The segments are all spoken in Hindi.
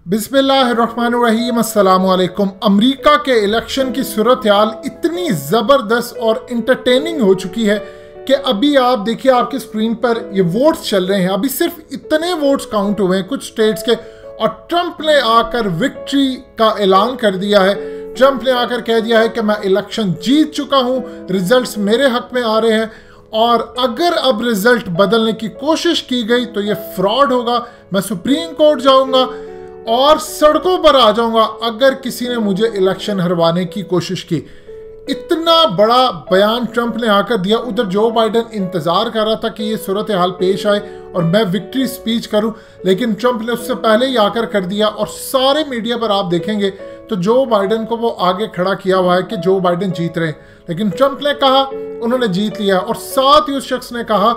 बिस्मिल्लाहिर्रहमानिर्रहीम अस्सलामुअलैकुम। अमेरिका के इलेक्शन की सूरत हाल इतनी ज़बरदस्त और इंटरटेनिंग हो चुकी है कि अभी आप देखिए, आपकी स्क्रीन पर ये वोट्स चल रहे हैं। अभी सिर्फ इतने वोट्स काउंट हुए हैं कुछ स्टेट्स के, और ट्रंप ने आकर विक्ट्री का ऐलान कर दिया है। ट्रंप ने आकर कह दिया है कि मैं इलेक्शन जीत चुका हूँ, रिजल्ट्स मेरे हक में आ रहे हैं, और अगर अब रिजल्ट बदलने की कोशिश की गई तो ये फ्रॉड होगा। मैं सुप्रीम कोर्ट जाऊंगा और सड़कों पर आ जाऊंगा अगर किसी ने मुझे इलेक्शन हरवाने की कोशिश की। इतना बड़ा बयान ट्रंप ने आकर दिया। उधर जो बाइडेन इंतजार कर रहा था कि ये सूरत हाल पेश आए और मैं विक्ट्री स्पीच करूं, लेकिन ट्रंप ने उससे पहले ही आकर कर दिया। और सारे मीडिया पर आप देखेंगे तो जो बाइडेन को वो आगे खड़ा किया हुआ है कि जो बाइडेन जीत रहे हैं, लेकिन ट्रंप ने कहा उन्होंने जीत लिया। और साथ ही उस शख्स ने कहा,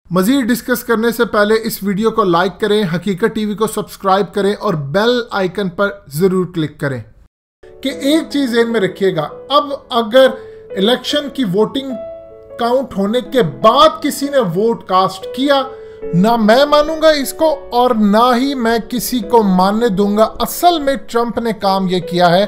मजीद डिस्कस करने से पहले इस वीडियो को लाइक करें, हकीकत टीवी को सब्सक्राइब करें और बेल आइकन पर जरूर क्लिक करें। कि एक चीज ध्यान में रखिएगा, अब अगर इलेक्शन की वोटिंग काउंट होने के बाद किसी ने वोट कास्ट किया, ना मैं मानूंगा इसको और ना ही मैं किसी को मानने दूंगा। असल में ट्रंप ने काम यह किया है,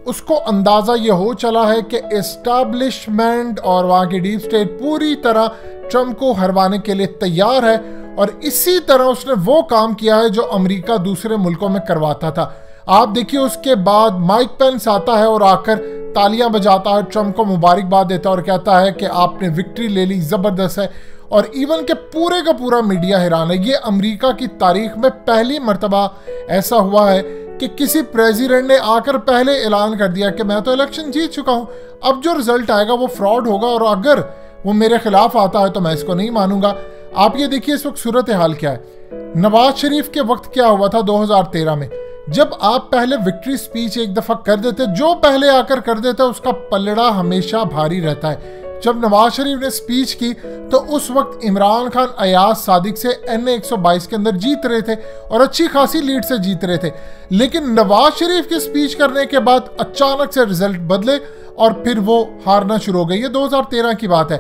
उसको अंदाजा ये हो चला है कि एस्टैब्लिशमेंट और वहां की डीप स्टेट पूरी तरह ट्रंप को हरवाने के लिए तैयार है, और इसी तरह उसने वो काम किया है जो अमेरिका दूसरे मुल्कों में करवाता था। आप देखिए, उसके बाद माइक पेंस आता है और आकर तालियां बजाता है, ट्रंप को मुबारकबाद देता है और कहता है कि आपने विक्ट्री ले ली, जबरदस्त है। और इवन के पूरे का पूरा मीडिया हैरान है। ये अमेरिका की तारीख में पहली मर्तबा ऐसा हुआ है कि किसी प्रेसिडेंट ने आकर पहले ऐलान कर दिया कि मैं तो इलेक्शन जीत चुका हूं, अब जो रिजल्ट आएगा वो फ्रॉड होगा, और अगर वो मेरे खिलाफ आता है तो मैं इसको नहीं मानूंगा। आप ये देखिए इस वक्त सूरत हाल क्या है। नवाज शरीफ के वक्त क्या हुआ था 2013 में, जब आप पहले विक्ट्री स्पीच एक दफा कर देते, जो पहले आकर कर देता उसका पलड़ा हमेशा भारी रहता है। जब नवाज शरीफ ने स्पीच की तो उस वक्त इमरान खान अयाज सादिक से NA 122 के अंदर जीत रहे थे और अच्छी खासी लीड से जीत रहे थे। लेकिन नवाज शरीफ की स्पीच करने के बाद अचानक से रिजल्ट बदले और फिर वो हारना शुरू हो गई। ये 2013 की बात है।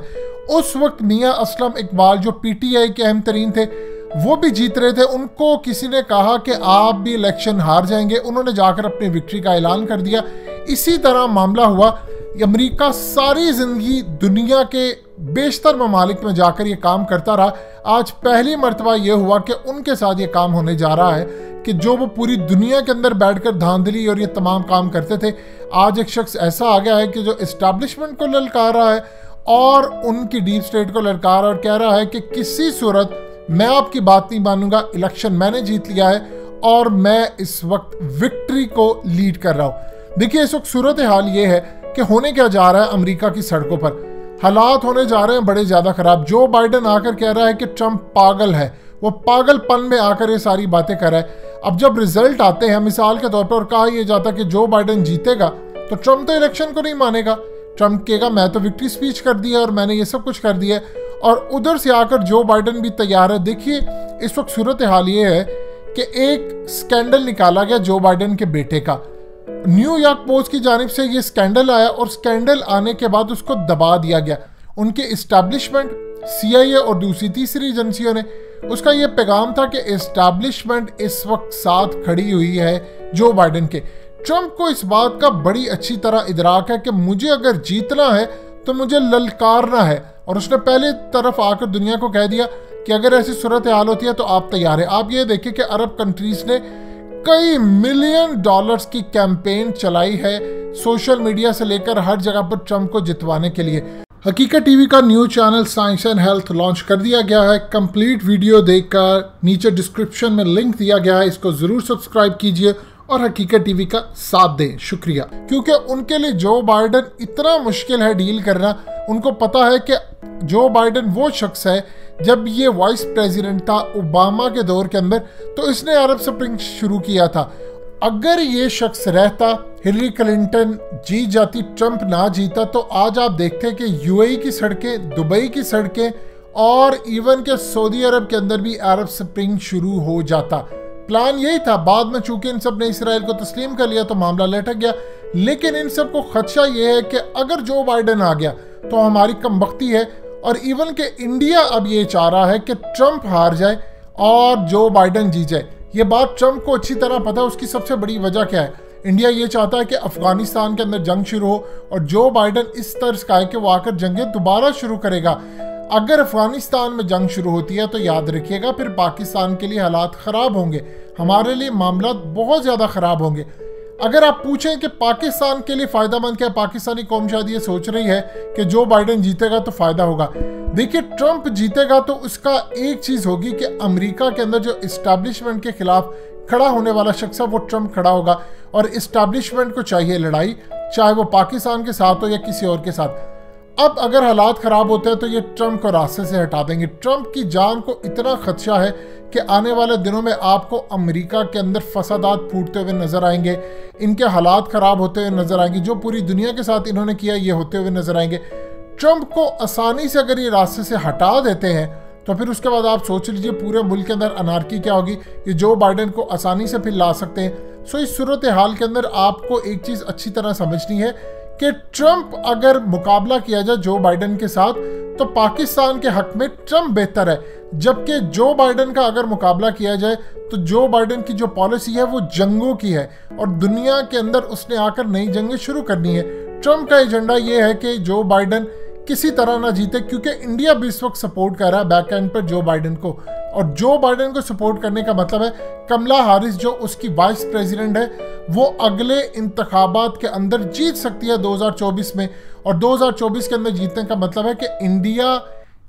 उस वक्त मियां असलम इकबाल जो PTI के अहम तरीन थे, वो भी जीत रहे थे। उनको किसी ने कहा कि आप भी इलेक्शन हार जाएंगे, उन्होंने जाकर अपनी विक्ट्री का ऐलान कर दिया। इसी तरह मामला हुआ। अमेरिका सारी जिंदगी दुनिया के बेशतर ममालिक में जाकर ये काम करता रहा। आज पहली मर्तबा ये हुआ कि उनके साथ ये काम होने जा रहा है कि जो वो पूरी दुनिया के अंदर बैठकर धांधली और ये तमाम काम करते थे, आज एक शख्स ऐसा आ गया है कि जो एस्टैब्लिशमेंट को ललकार रहा है और उनकी डीप स्टेट को ललकार और कह रहा है कि किसी सूरत मैं आपकी बात नहीं मानूंगा, इलेक्शन मैंने जीत लिया है और मैं इस वक्त विक्ट्री को लीड कर रहा हूं। देखिए इस वक्त सूरत हाल ये है कि होने क्या जा रहा है। अमेरिका की सड़कों पर हालात होने जा रहे हैं बड़े ज्यादा खराब। जो बाइडेन आकर कह रहा है कि ट्रंप पागल है, वो पागलपन में आकर ये सारी बातें कर रहा है। अब जब रिजल्ट आते हैं मिसाल के तौर पर कहा यह जाता कि जो बाइडेन जीतेगा तो ट्रंप तो इलेक्शन को नहीं मानेगा। ट्रंप कहेगा मैं तो विक्ट्री स्पीच कर दी है और मैंने ये सब कुछ कर दिया है, और उधर से आकर जो बाइडेन भी तैयार है। देखिए इस वक्त सूरत हाल ये है कि एक स्कैंडल निकाला गया जो बाइडेन के बेटे का। न्यूयॉर्क पोस्ट की जानिब से ये स्कैंडल आया और स्कैंडल आने के बाद उसको दबा दिया गया। उनके एस्टैब्लिशमेंट, CIA और दूसरी तीसरी एजेंसियों ने, उसका ये पैगाम था कि एस्टैब्लिशमेंट इस वक्त साथ खड़ी हुई है जो बाइडेन के। ट्रंप को इस बात का बड़ी अच्छी तरह इदराक है कि मुझे अगर जीतना है तो मुझे ललकारना है, और उसने पहले तरफ आकर दुनिया को कह दिया कि अगर ऐसी सूरत हाल होती है तो आप तैयार हैं। आप ये देखिए कि अरब कंट्रीज ने कई मिलियन डॉलर्स की कैंपेन चलाई है सोशल मीडिया से लेकर हर जगह पर ट्रंप को जितवाने के लिए। हकीकत टीवी का news channel science and health launch कर दिया गया है। कंप्लीट वीडियो देखकर नीचे डिस्क्रिप्शन में लिंक दिया गया है, इसको जरूर सब्सक्राइब कीजिए और हकीकत टीवी का साथ दें। शुक्रिया। क्योंकि उनके लिए जो बाइडेन इतना मुश्किल है डील करना। उनको पता है कि जो बाइडेन वो शख्स है, जब ये वाइस प्रेसिडेंट था ओबामा के दौर के अंदर तो इसने अरब स्प्रिंग शुरू किया था। अगर ये शख्स रहता, हिलरी क्लिंटन जीत जाती, ट्रंप ना जीता, तो आज आप देखते हैं कि UAE की सड़कें, दुबई की सड़कें और इवन के सऊदी अरब के अंदर भी अरब स्प्रिंग शुरू हो जाता। प्लान यही था। बाद में चूंकि इन सब ने इसराइल को तस्लीम कर लिया तो मामला लटक गया। लेकिन इन सब को खदशा ये है कि अगर जो बाइडेन आ गया तो हमारी कमबख्ती है, और इवन के इंडिया अब ये चाह रहा है कि ट्रंप हार जाए और जो बाइडेन जीत जाए। ये बात ट्रंप को अच्छी तरह पता है। उसकी सबसे बड़ी वजह क्या है? इंडिया ये चाहता है कि अफगानिस्तान के अंदर जंग शुरू हो और जो बाइडन इस तर्ज का है कि वो आकर जंगें दोबारा शुरू करेगा। अगर अफगानिस्तान में जंग शुरू होती है तो याद रखिएगा फिर पाकिस्तान के लिए हालात ख़राब होंगे, हमारे लिए मामला बहुत ज़्यादा ख़राब होंगे। अगर आप पूछें कि पाकिस्तान के लिए फ़ायदेमंद क्या है, पाकिस्तानी कौम शायद ये सोच रही है कि जो बाइडन जीतेगा तो फ़ायदा होगा। देखिए, ट्रंप जीतेगा तो उसका एक चीज़ होगी कि अमेरिका के अंदर जो इस्टेब्लिशमेंट के खिलाफ खड़ा होने वाला शख्स है वो ट्रंप खड़ा होगा, और इस्टेब्लिशमेंट को चाहिए लड़ाई, चाहे वो पाकिस्तान के साथ हो या किसी और के साथ। अब अगर हालात ख़राब होते हैं तो ये ट्रंप को रास्ते से हटा देंगे। ट्रंप की जान को इतना खदशा है कि आने वाले दिनों में आपको अमेरिका के अंदर फसादात फूटते हुए नजर आएंगे, इनके हालात ख़राब होते हुए नजर आएंगे, जो पूरी दुनिया के साथ इन्होंने किया ये होते हुए नजर आएंगे। ट्रंप को आसानी से अगर ये रास्ते से हटा देते हैं तो फिर उसके बाद आप सोच लीजिए पूरे मुल्क के अंदर अनार्की क्या होगी। ये जो बाइडन को आसानी से फिर ला सकते हैं। सो इस सूरत हाल के अंदर आपको एक चीज़ अच्छी तरह समझनी है कि ट्रंप अगर मुकाबला किया जाए जो बाइडन के साथ तो पाकिस्तान के हक में ट्रंप बेहतर है, जबकि जो बाइडन का अगर मुकाबला किया जाए तो जो बाइडन की जो पॉलिसी है वो जंगों की है और दुनिया के अंदर उसने आकर नई जंगें शुरू करनी है। ट्रंप का एजेंडा ये है कि जो बाइडन किसी तरह ना जीते, क्योंकि इंडिया भी इस वक्त सपोर्ट कर रहा है बैक एंड पर जो बाइडन को, और जो बाइडन को सपोर्ट करने का मतलब है कमला हारिस जो उसकी वाइस प्रेसिडेंट है वो अगले इंतखाबात के अंदर जीत सकती है 2024 में, और 2024 के अंदर जीतने का मतलब है कि इंडिया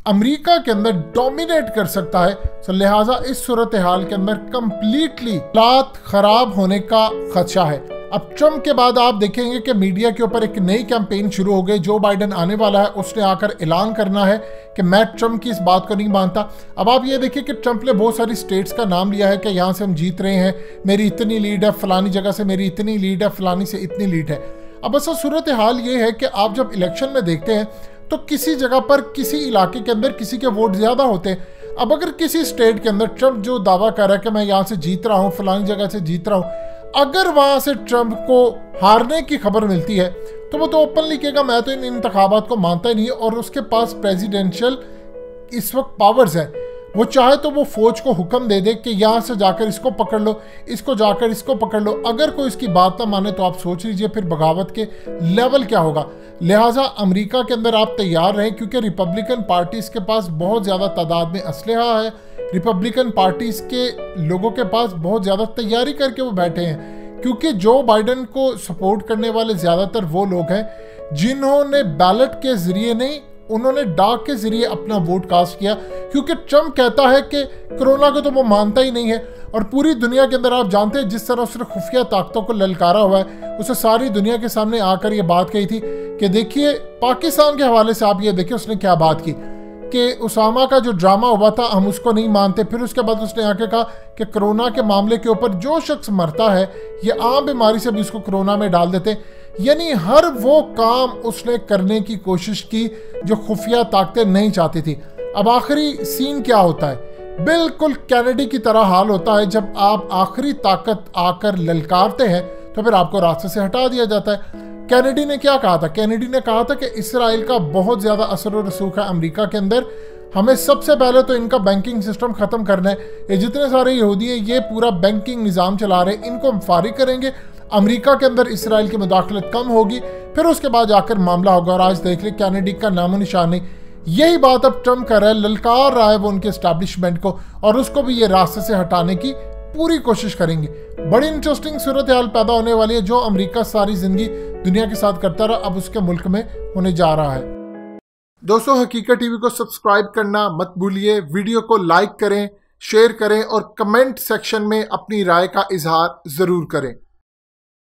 अमेरिका के अंदर डोमिनेट कर सकता है। तो लिहाजा इस सूरत हाल के अंदर कंप्लीटली हालात खराब होने का खदशा है। अब ट्रंप के बाद आप देखेंगे कि मीडिया के ऊपर एक नई कैंपेन शुरू हो गई। जो बाइडन आने वाला है उसने आकर ऐलान करना है कि मैं ट्रंप की इस बात को नहीं मानता। अब आप ये देखिए कि ट्रंप ने बहुत सारी स्टेट्स का नाम लिया है कि यहाँ से हम जीत रहे हैं, मेरी इतनी लीड है, फलानी जगह से मेरी इतनी लीड है, फलानी से इतनी लीड है। अब असल सूरत हाल ये है कि आप जब इलेक्शन में देखते हैं तो किसी जगह पर किसी इलाके के अंदर किसी के वोट ज़्यादा होते हैं। अब अगर किसी स्टेट के अंदर ट्रंप जो दावा कर रहा है कि मैं यहाँ से जीत रहा हूँ, फलानी जगह से जीत रहा हूँ, अगर वहां से ट्रंप को हारने की खबर मिलती है तो वो तो ओपनली कहेगा मैं तो इन इंतखाबात को मानता ही नहीं, और उसके पास प्रेसिडेंशियल इस वक्त पावर्स है। वो चाहे तो वो फौज को हुक्म दे दे कि यहाँ से जाकर इसको पकड़ लो, इसको जाकर इसको पकड़ लो। अगर कोई इसकी बात ना माने तो आप सोच लीजिए फिर बगावत के लेवल क्या होगा। लिहाजा अमेरिका के अंदर आप तैयार रहें, क्योंकि रिपब्लिकन पार्टीज के पास बहुत ज़्यादा तादाद में असलहा है, रिपब्लिकन पार्टीज के लोगों के पास बहुत ज़्यादा तैयारी करके वो बैठे हैं, क्योंकि जो बाइडन को सपोर्ट करने वाले ज़्यादातर वो लोग हैं जिन्होंने बैलेट के ज़रिए नहीं, उन्होंने डाक के जरिए अपना वोट कास्ट किया, क्योंकि ट्रंप कहता है कि कोरोना को तो वो मानता ही नहीं है। और पूरी दुनिया के अंदर आप जानते हैं जिस तरह उसने खुफिया ताकतों को ललकारा हुआ है, उसे सारी दुनिया के सामने आकर ये बात कही थी कि देखिए पाकिस्तान के हवाले से आप ये देखिए उसने क्या बात की कि उसामा का जो ड्रामा हुआ था हम उसको नहीं मानते। फिर उसके बाद उसने आके कहा कि कोरोना के मामले के ऊपर जो शख्स मरता है ये आम बीमारी से भी उसको कोरोना में डाल देते। यानी हर वो काम उसने करने की कोशिश की जो खुफिया ताकतें नहीं चाहती थी। अब आखिरी सीन क्या होता है? बिल्कुल कैनेडी की तरह हाल होता है। जब आप आखिरी ताकत आकर ललकारते हैं तो फिर आपको रास्ते से हटा दिया जाता है। कैनेडी ने क्या कहा था? कैनेडी ने कहा था कि इसराइल का बहुत ज़्यादा असर और रसूख है अमेरिका के अंदर, हमें सबसे पहले तो इनका बैंकिंग सिस्टम ख़त्म करना है। ये जितने सारे यहूदी हैं ये पूरा बैंकिंग निज़ाम चला रहे हैं, इनको हम फारिग करेंगे, अमेरिका के अंदर इसराइल की मुदाखलत कम होगी, फिर उसके बाद जाकर मामला होगा। और आज देख ले कैनेडी का नामो निशान नहीं। यही बात अब ट्रंप कर रहा है, ललकार रहा है वो उनके एस्टैब्लिशमेंट को, और उसको भी ये रास्ते से हटाने की पूरी कोशिश करेंगे। बड़ी इंटरेस्टिंग सूरत हाल पैदा होने वाली है। जो अमेरिका सारी जिंदगी दुनिया के साथ करता रहा अब उसके मुल्क में होने जा रहा है। दोस्तों, हकीकत टीवी को सब्सक्राइब करना मत भूलिए, वीडियो को लाइक करें, शेयर करें और कमेंट सेक्शन में अपनी राय का इजहार जरूर करें।